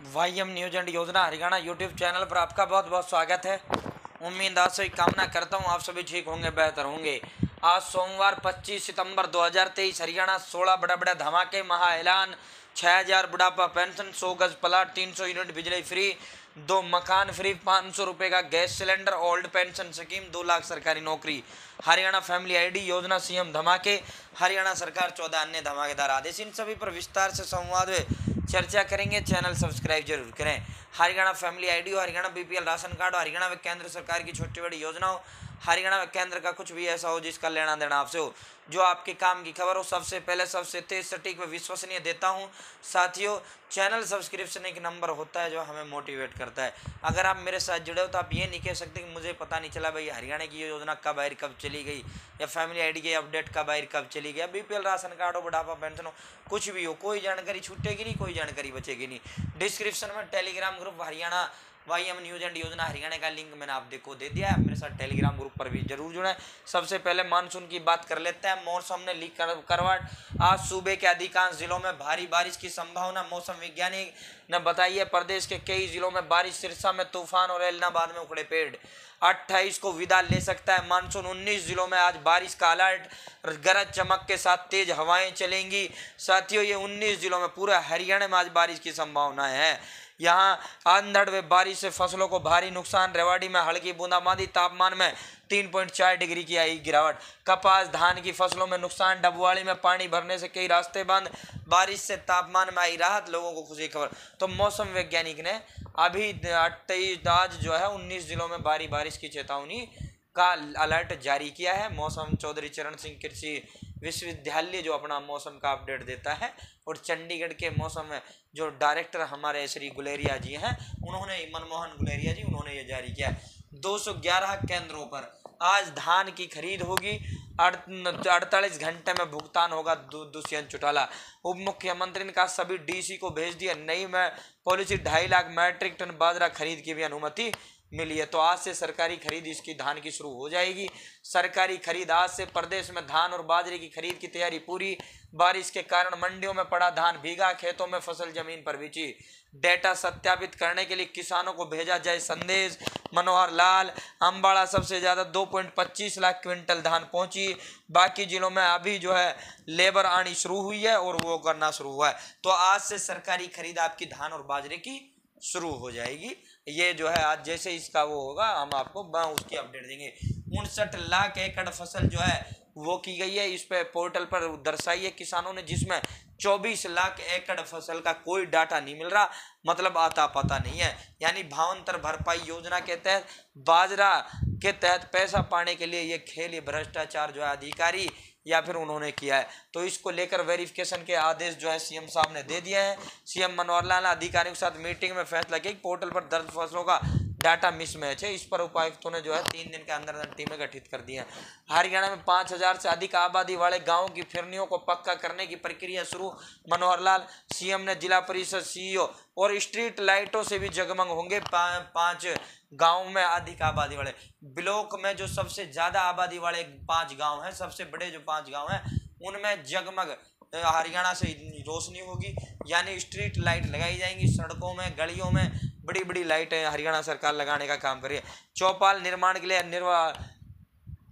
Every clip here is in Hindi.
वाईएम news and Yojana Haryana YouTube channel पर आपका बहुत बहुत स्वागत है। उम्मीद आज से कामना करता हूँ आप सभी ठीक होंगे, बेहतर होंगे। आज सोमवार 25 सितंबर 2023 हरियाणा 16 बड़ा बड़ा धमाके महा ऐलान। 6000 बुढ़ापा पेंशन, 100 गज प्लाट, 300 यूनिट बिजली फ्री, 2 मकान फ्री, 500 रुपये का gas cylinder, old pension scheme, 2 lakh सरकारी नौकरी, हरियाणा फैमिली आईडी योजना, सीएम धमाके, हरियाणा सरकार 14 अन्य धमाकेदार आदेश। इन सभी पर विस्तार से संवाद में चर्चा करेंगे। चैनल सब्सक्राइब जरूर करें। हरियाणा फैमिली आईडी हो, हरियाणा बीपीएल राशन कार्ड हो, हरियाणा व केंद्र सरकार की छोटी बड़ी योजना हो, हरियाणा व केंद्र का कुछ भी ऐसा हो जिसका लेना देना आपसे हो, जो आपके काम की खबर हो, सबसे पहले सबसे तेज सटीक व विश्वसनीय देता हूं। साथियों, चैनल सब्सक्रिप्शन एक नंबर होता है जो हमें मोटिवेट करता है। अगर आप मेरे साथ जुड़े हो तो आप ये नहीं कह सकते कि मुझे पता नहीं चला भाई हरियाणा की ये योजना कब आई, कब चली गई, या फैमिली आईडी की अपडेट कब आई, कब चली गई, बीपीएल राशन कार्ड हो, बुढ़ापा पेंशन हो, कुछ भी हो, कोई जानकारी छूटेगी नहीं, कोई जानकारी बचेगी नहीं। डिस्क्रिप्शन में Telegram group Haryana YM news and Yojana Haryana का लिंक मैंने आप देखो दे दिया है। मेरे साथ टेलीग्राम ग्रुप पर भी जरूर जुड़े। सबसे पहले मानसून की बात कर लेते हैं। मौसम ने ली करवट। आज सूबे के अधिकांश जिलों में भारी बारिश की संभावना मौसम वैज्ञानिक ने बताई है। प्रदेश के कई जिलों में बारिश, सिरसा में तूफान और एलनाबाद में उखड़े पेड़। 28 को विदा ले सकता है मानसून। 19 जिलों में आज बारिश का अलर्ट, गरज चमक के साथ तेज हवाएं चलेंगी। साथियों, ये 19 जिलों में पूरा हरियाणा में आज बारिश की संभावना है। यहाँ अंधड़ व बारिश से फसलों को भारी नुकसान। रेवाड़ी में हल्की बूंदाबांदी, तापमान में 3.4 डिग्री की आई गिरावट। कपास धान की फसलों में नुकसान। डबवाली में पानी भरने से कई रास्ते बंद। बारिश से तापमान में आई राहत, लोगों को खुशी खबर। तो मौसम वैज्ञानिक ने अभी 28 आज जो है 19 जिलों में भारी बारिश की चेतावनी का अलर्ट जारी किया है। मौसम चौधरी चरण सिंह कृषि विश्वविद्यालय जो अपना मौसम का अपडेट देता है, और चंडीगढ़ के मौसम में जो डायरेक्टर हमारे श्री गुलेरिया जी हैं, उन्होंने मनमोहन गुलेरिया जी, उन्होंने ये जारी किया है। 211 केंद्रों पर आज धान की खरीद होगी। 48 घंटे में भुगतान होगा। दुष्यंत चौटाला। उप मुख्यमंत्री ने कहा सभी डीसी को भेज दिया नई में पॉलिसी। 2.5 लाख मैट्रिक टन बाजरा खरीद की भी अनुमति मिली है। तो आज से सरकारी खरीद इसकी धान की शुरू हो जाएगी। सरकारी खरीद आज से। प्रदेश में धान और बाजरे की खरीद की तैयारी पूरी। बारिश के कारण मंडियों में पड़ा धान भीगा, खेतों में फसल जमीन पर बिछी। डेटा सत्यापित करने के लिए किसानों को भेजा जाए संदेश। मनोहर लाल। अंबाला सबसे ज्यादा 2.25 लाख क्विंटल धान पहुंची। बाकी जिलों में अभी जो है लेबर आनी शुरू हुई है और वो करना शुरू हुआ है। तो आज से सरकारी खरीद आपकी धान और बाजरे की शुरू हो जाएगी। ये जो है आज जैसे इसका वो होगा हम आपको उसकी अपडेट देंगे। 59 लाख एकड़ फसल जो है वो की गई है। इस पे पोर्टल पर दर्शाई है किसानों ने, जिसमें 24 लाख एकड़ फसल का कोई डाटा नहीं मिल रहा, मतलब आता पता नहीं है। यानी भावांतर भरपाई योजना के तहत बाजरा के तहत पैसा पाने के लिए ये खेल, ये भ्रष्टाचार जो है अधिकारी या फिर उन्होंने किया है। तो इसको लेकर वेरिफिकेशन के आदेश जो है सीएम साहब ने दे दिए हैं। सीएम मनोहर लाल ने अधिकारियों के साथ मीटिंग में फैसला किया कि पोर्टल पर दर्ज फसलों का डाटा मिसमैच है। इस पर उपायुक्तों ने जो है 3 दिन के अंदर टीमें गठित कर दी हैं। हरियाणा में 5000 से अधिक आबादी वाले गांवों की फिरनियों को पक्का करने की प्रक्रिया शुरू। मनोहर लाल। सीएम ने जिला परिषद सीईओ और स्ट्रीट लाइटों से भी जगमग होंगे। 5 गाँव में अधिक आबादी वाले ब्लॉक में जो सबसे ज्यादा आबादी वाले 5 गाँव हैं, सबसे बड़े जो 5 गाँव हैं, उनमें जगमग हरियाणा से रोशनी होगी। यानी स्ट्रीट लाइट लगाई जाएंगी सड़कों में, गलियों में, बड़ी बड़ी लाइटें हरियाणा सरकार लगाने का काम कर रही है। चौपाल निर्माण के लिए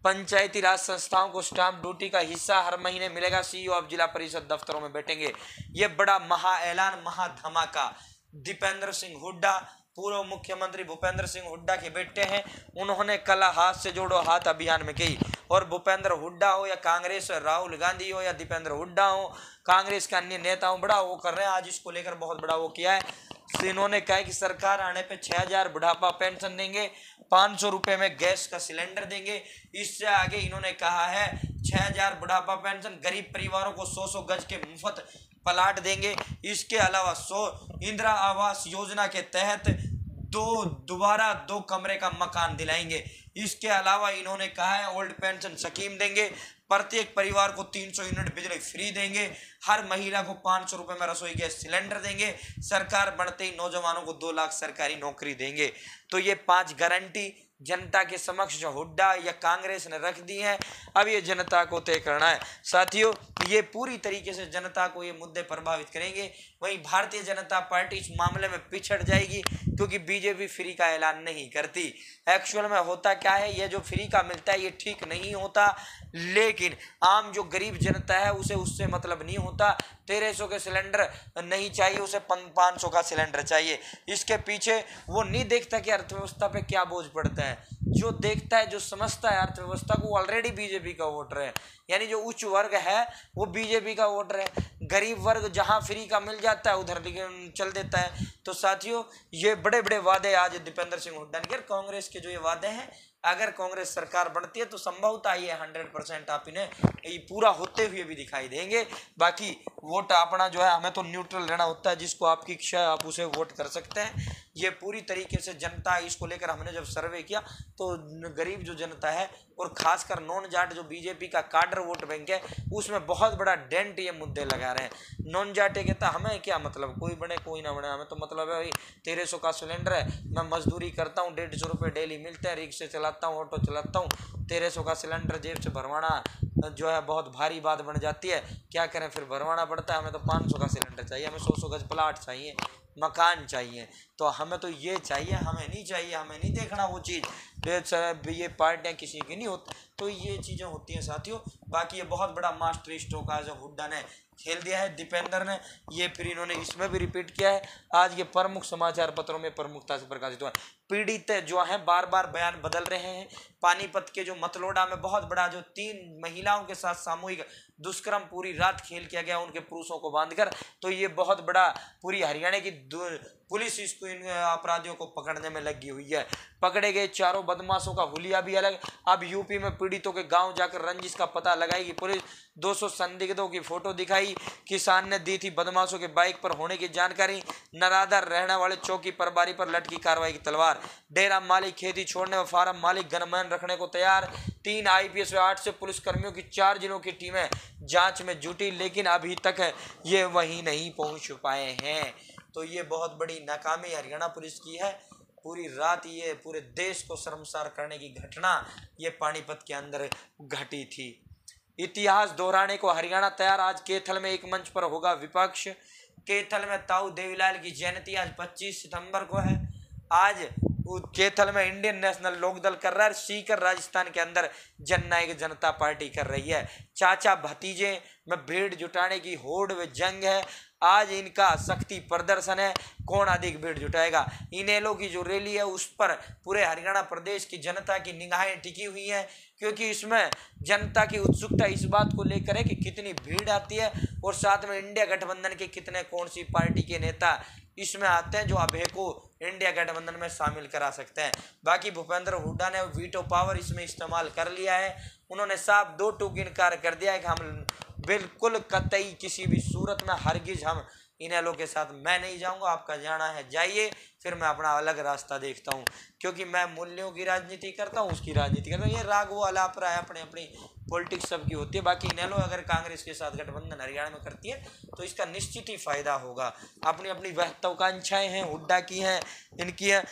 पंचायती राज संस्थाओं को स्टाम्प ड्यूटी का हिस्सा हर महीने मिलेगा। सीईओ अब जिला परिषद दफ्तरों में बैठेंगे। ये बड़ा महा ऐलान, महा धमाका। दीपेंद्र सिंह हुड्डा, पूर्व मुख्यमंत्री भूपेंद्र सिंह हुड्डा के बेटे हैं, उन्होंने कल हाथ से जोड़ो हाथ अभियान में की। और भूपेंद्र हुड्डा हो या कांग्रेस, राहुल गांधी हो या दीपेंद्र हुड्डा हो, कांग्रेस के अन्य नेता हो, बड़ा वो कर रहे हैं। आज इसको लेकर बहुत बड़ा वो किया है। इन्होंने कहा कि सरकार आने पे 6000 बुढ़ापा पेंशन देंगे, 500 रुपये में गैस का सिलेंडर देंगे। इससे आगे इन्होंने कहा है 6000 बुढ़ापा पेंशन, गरीब परिवारों को 100 गज के मुफ्त प्लाट देंगे। इसके अलावा 100 इंदिरा आवास योजना के तहत दोबारा 2 कमरे का मकान दिलाएंगे। इसके अलावा इन्होंने कहा है ओल्ड पेंशन स्कीम देंगे। प्रत्येक परिवार को 300 यूनिट बिजली फ्री देंगे। हर महिला को 500 रुपये में रसोई गैस सिलेंडर देंगे। सरकार बढ़ते ही नौजवानों को 2 लाख सरकारी नौकरी देंगे। तो ये 5 गारंटी जनता के समक्ष जो हुड्डा या कांग्रेस ने रख दी है, अब ये जनता को तय करना है। साथियों, ये पूरी तरीके से जनता को ये मुद्दे प्रभावित करेंगे। वहीं भारतीय जनता पार्टी इस मामले में पिछड़ जाएगी, क्योंकि बीजेपी फ्री का ऐलान नहीं करती। एक्चुअल में होता क्या है, ये जो फ्री का मिलता है ये ठीक नहीं होता, लेकिन आम जो गरीब जनता है उसे उससे मतलब नहीं होता। 1300 के सिलेंडर नहीं चाहिए, उसे 500 का सिलेंडर चाहिए। इसके पीछे वो नहीं देखता कि अर्थव्यवस्था पे क्या बोझ पड़ता है। जो देखता है, जो समझता है अर्थव्यवस्था को, ऑलरेडी बीजेपी का वोटर है। यानी जो उच्च वर्ग है वो बीजेपी का वोटर है। गरीब वर्ग जहां फ्री का मिल जाता है उधर चल देता है। तो साथियों, ये बड़े बड़े वादे आज दीपेंद्र सिंह हुड्डा ने, कांग्रेस के जो ये वादे हैं, अगर कांग्रेस सरकार बनती है तो संभवतः ये 100% आप इन्हें ये पूरा होते हुए भी दिखाई देंगे। बाकी वोट अपना जो है, हमें तो न्यूट्रल रहना होता है। जिसको आपकी इच्छा है आप उसे वोट कर सकते हैं। ये पूरी तरीके से जनता, इसको लेकर हमने जब सर्वे किया तो गरीब जो जनता है और खासकर नॉन जाट जो बीजेपी का काडर वोट बैंक है, उसमें बहुत बड़ा डेंट ये मुद्दे लगा रहे हैं। नॉन जाटे कहता हमें क्या मतलब, कोई बने कोई ना बने, हमें तो मतलब है भाई 1300 का सिलेंडर है, मैं मजदूरी करता हूँ, 150 रुपये डेली मिलते हैं, रिक्शे चलाता हूँ, ऑटो चलाता हूँ, 1300 का सिलेंडर जेब से भरवाना जो है बहुत भारी बात बन जाती है। क्या करें, फिर भरवाना पड़ता है। हमें तो 500 का सिलेंडर चाहिए, हमें 100 गज प्लाट चाहिए, मकान चाहिए, तो हमें तो ये चाहिए, हमें नहीं चाहिए, हमें नहीं देखना वो चीज़। ये पार्टियाँ किसी की नहीं होती, तो ये चीज़ें होती हैं साथियों। बाकी ये बहुत बड़ा मास्टर स्ट्रोक है जो हुड्डा ने खेल दिया है, दीपेंद्र ने, ये फिर इन्होंने इसमें भी रिपीट किया है। आज के प्रमुख समाचार पत्रों में प्रमुखता से प्रकाशित हुआ है। पीड़ित जो हैं बार बार बयान बदल रहे हैं। पानीपत के जो मतलोडा में बहुत बड़ा जो 3 महिलाओं के साथ सामूहिक दुष्कर्म पूरी रात खेल किया गया उनके पुरुषों को बांधकर, तो ये बहुत बड़ा पूरी हरियाणा की पुलिस इसको इन अपराधियों को पकड़ने में लगी हुई है। पकड़े गए चारों बदमाशों का हुलिया भी अलग। अब यूपी में पीड़ितों के गांव जाकर रंजिश का पता लगाएगी पुलिस। 200 संदिग्धों की फोटो दिखाई। किसान ने दी थी बदमाशों के बाइक पर होने की जानकारी। नरादर रहने वाले चौकी प्रभारी पर लटकी कार्रवाई की तलवार। डेरा मालिक खेती छोड़ने व फार्म मालिक गनमैन रखने को तैयार। 3 IPS व 8 से पुलिसकर्मियों की 4 जिलों की टीमें जांच में जुटी, लेकिन अभी तक ये वहीं नहीं पहुंच पाए हैं। तो ये बहुत बड़ी नाकामी हरियाणा पुलिस की है। पूरी रात ये पूरे देश को शर्मसार करने की घटना ये पानीपत के अंदर घटी थी। इतिहास दोहराने को हरियाणा तैयार। आज कैथल में एक मंच पर होगा विपक्ष। कैथल में ताऊ देवीलाल की जयंती आज 25 सितंबर को है। आज कैथल में इंडियन नेशनल लोकदल कर रहा है। सीकर राजस्थान के अंदर जननायक जनता पार्टी कर रही है। चाचा भतीजे में भीड़ जुटाने की होड़ व जंग है। आज इनका शक्ति प्रदर्शन है, कौन अधिक भीड़ जुटाएगा। इनेलो की जो रैली है उस पर पूरे हरियाणा प्रदेश की जनता की निगाहें टिकी हुई हैं, क्योंकि इसमें जनता की उत्सुकता इस बात को लेकर है कि कितनी भीड़ आती है और साथ में इंडिया गठबंधन के कितने कौन सी पार्टी के नेता इसमें आते हैं जो अभय को इंडिया गठबंधन में शामिल करा सकते हैं। बाकी भूपेंद्र हुड्डा ने वीटो पावर इसमें इस्तेमाल कर लिया है। उन्होंने साफ 2 टूक इनकार कर दिया है कि हम बिल्कुल कतई किसी भी सूरत में हरगिज हम इनेलो के साथ मैं नहीं जाऊंगा, आपका जाना है जाइए, फिर मैं अपना अलग रास्ता देखता हूं, क्योंकि मैं मूल्यों की राजनीति करता हूं, उसकी राजनीति करता हूं। ये राग वो अलापरा है, अपनी अपनी पॉलिटिक्स सबकी होती है। बाकी इनेलो अगर कांग्रेस के साथ गठबंधन हरियाणा में करती है तो इसका निश्चित ही फायदा होगा। अपनी अपनी महत्वाकांक्षाएं हैं, हुड्डा की हैं, इनकी है।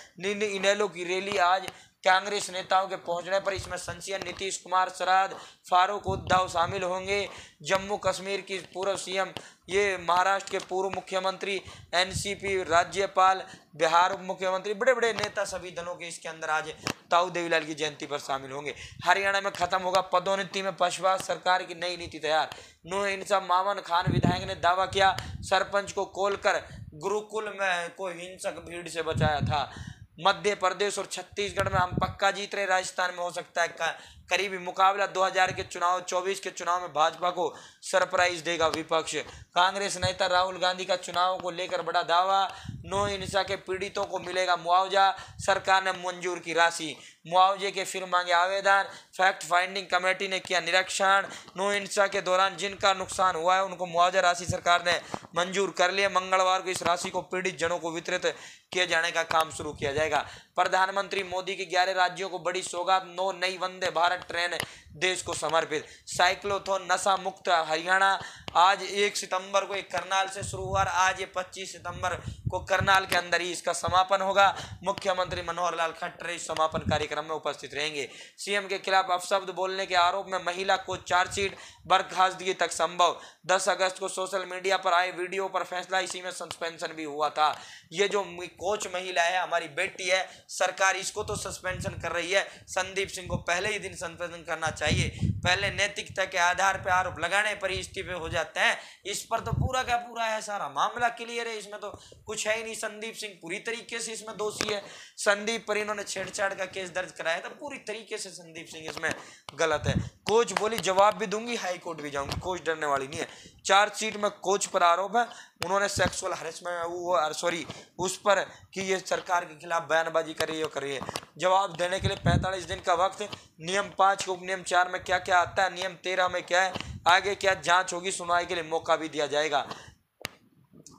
इनेलो की रैली आज कांग्रेस नेताओं के पहुंचने पर इसमें संसदीय नीतीश कुमार, शरद, फारूक उद्धव शामिल होंगे। जम्मू कश्मीर की पूर्व CM, ये महाराष्ट्र के पूर्व मुख्यमंत्री, NCP राज्यपाल, बिहार उप मुख्यमंत्री, बड़े बड़े नेता सभी दलों के इसके अंदर आज ताऊ देवीलाल की जयंती पर शामिल होंगे। हरियाणा में खत्म होगा पदोन्नति में पक्षपात, सरकार की नई नीति तैयार। नूर इंसाफ मामन खान विधायक ने दावा किया सरपंच को कॉल कर गुरुकुल में कोई हिंसक भीड़ से बचाया था। मध्य प्रदेश और छत्तीसगढ़ में हम पक्का जीत रहे, राजस्थान में हो सकता है करीबी मुकाबला। 2000 के चुनाव 24 के चुनाव में भाजपा को सरप्राइज देगा विपक्ष। कांग्रेस नेता राहुल गांधी का चुनाव को लेकर बड़ा दावा। नो हिंसा के पीड़ितों को मिलेगा मुआवजा, सरकार ने मंजूर की राशि। मुआवजे के फिर मांगे आवेदन, फैक्ट फाइंडिंग कमेटी ने किया निरीक्षण। नो हिंसा के दौरान जिनका नुकसान हुआ है उनको मुआवजा राशि सरकार ने मंजूर कर लिया। मंगलवार को इस राशि को पीड़ित जनों को वितरित किए जाने का काम शुरू किया जाएगा। जाएगा। प्रधानमंत्री मोदी की 11 राज्यों को बड़ी सौगात, 9 नई वंदे भारत ट्रेन देश को समर्पित। साइक्लोथॉन नशा मुक्त हरियाणा आज 1 सितंबर को एक करनाल से शुरू हुआ, आज ये 25 सितंबर को करनाल के अंदर ही इसका समापन होगा। मुख्यमंत्री मनोहर लाल खट्टर इस समापन कार्यक्रम में उपस्थित रहेंगे। सीएम के खिलाफ अपशब्द बोलने के आरोप में महिला को चार्जशीट, बर्खास्तगी तक संभव। 10 अगस्त को सोशल मीडिया पर आए वीडियो पर फैसला, इसी में सस्पेंशन भी हुआ था। ये जो कोच महिला है, हमारी बेटी है, सरकार इसको तो सस्पेंशन कर रही है। संदीप सिंह को पहले ही दिन सस्पेंशन करना चाहिए। पहले नैतिकता के आधार पर आरोप लगाने पर ही इस्तीफे हो जाते हैं। इस पर तो पूरा का पूरा है, सारा मामला क्लियर है, इसमें तो कुछ है ही नहीं। संदीप सिंह पूरी तरीके से इसमें दोषी है। संदीप पर इन्होंने छेड़छाड़ का केस दर्ज कराया था, पूरी तरीके से संदीप सिंह इसमें गलत है। कोच बोली जवाब भी दूंगी, हाई कोर्ट भी जाऊंगी, कोच डरने वाली नहीं है। चार्जशीट में कोच पर आरोप है, उन्होंने सेक्सुअल हरेसमेंट उस पर कि ये सरकार के खिलाफ बयानबाजी कर रही है। जवाब देने के लिए 45 दिन का वक्त। नियम 5 के उपनियम 4 में क्या क्या आता है, नियम 13 में क्या है, आगे क्या जांच होगी, सुनवाई के लिए मौका भी दिया जाएगा।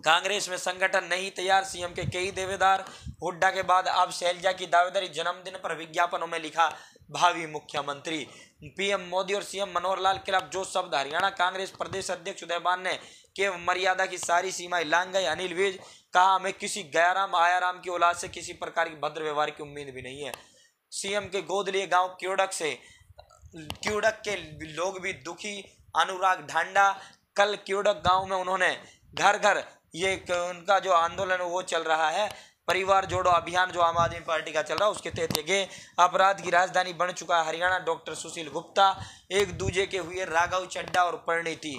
कांग्रेस में संगठन नहीं तैयार, सीएम के कई दावेदार। हुड्डा के बाद अब शैलजा की दावेदारी, जन्मदिन पर विज्ञापनों में लिखा भावी मुख्यमंत्री। पीएम मोदी और सीएम मनोहर लाल के खिलाफ जो शब्द हरियाणा कांग्रेस प्रदेश अध्यक्ष उदयमान ने के मर्यादा की सारी सीमाएं लांघ गई। अनिल विज कहा, हमें किसी गयाराम आयाराम की औलाद से किसी प्रकार की भद्र व्यवहार की उम्मीद भी नहीं है। सीएम के गोद लिए गांव क्यूडक के लोग भी दुखी। अनुराग ढांडा कल क्यूडक गांव में उन्होंने घर घर ये उनका जो आंदोलन वो चल रहा है, परिवार जोड़ो अभियान जो आम आदमी पार्टी का चल रहा है, उसके तहत ये अपराध की राजधानी बन चुका है हरियाणा। डॉक्टर सुशील गुप्ता एक दूजे के हुए राघव चड्डा और परिणीति।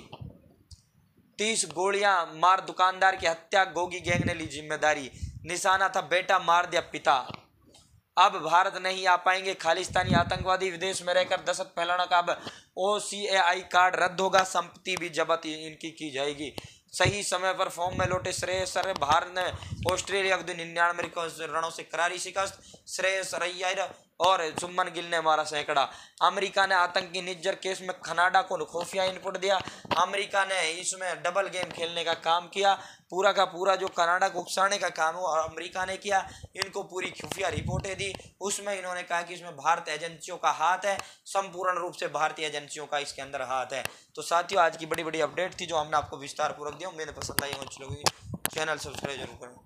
30 गोलियां मार दुकानदार की हत्या, गोगी गैंग ने ली जिम्मेदारी। निशाना था बेटा, मार दिया पिता। अब भारत नहीं आ पाएंगे खालिस्तानी आतंकवादी, विदेश में रहकर दहशत फैलाना का अब OCAI कार्ड रद्द होगा, संपत्ति भी जब्त इनकी की जाएगी। सही समय पर फॉर्म में लौटे श्रेयस अय्यर, भारत ने ऑस्ट्रेलिया को 99 रनों से करारी शिकस्त। श्रेयस अय्यर और सुमन गिल ने मारा सैकड़ा। अमेरिका ने आतंकी निज्जर केस में कनाडा को खुफिया इनपुट दिया। अमेरिका ने इसमें डबल गेम खेलने का काम किया। पूरा का पूरा जो कनाडा को उकसाने का काम हो अमेरिका ने किया, इनको पूरी खुफिया रिपोर्टें दी। उसमें इन्होंने कहा कि इसमें भारत एजेंसियों का हाथ है, संपूर्ण रूप से भारतीय एजेंसियों का इसके अंदर हाथ है। तो साथियों, आज की बड़ी बड़ी अपडेट थी जो हमने आपको विस्तार पूर्वक दिया। उम्मीद पसंद आई हो, चैनल सब्सक्राइब जरूर करें।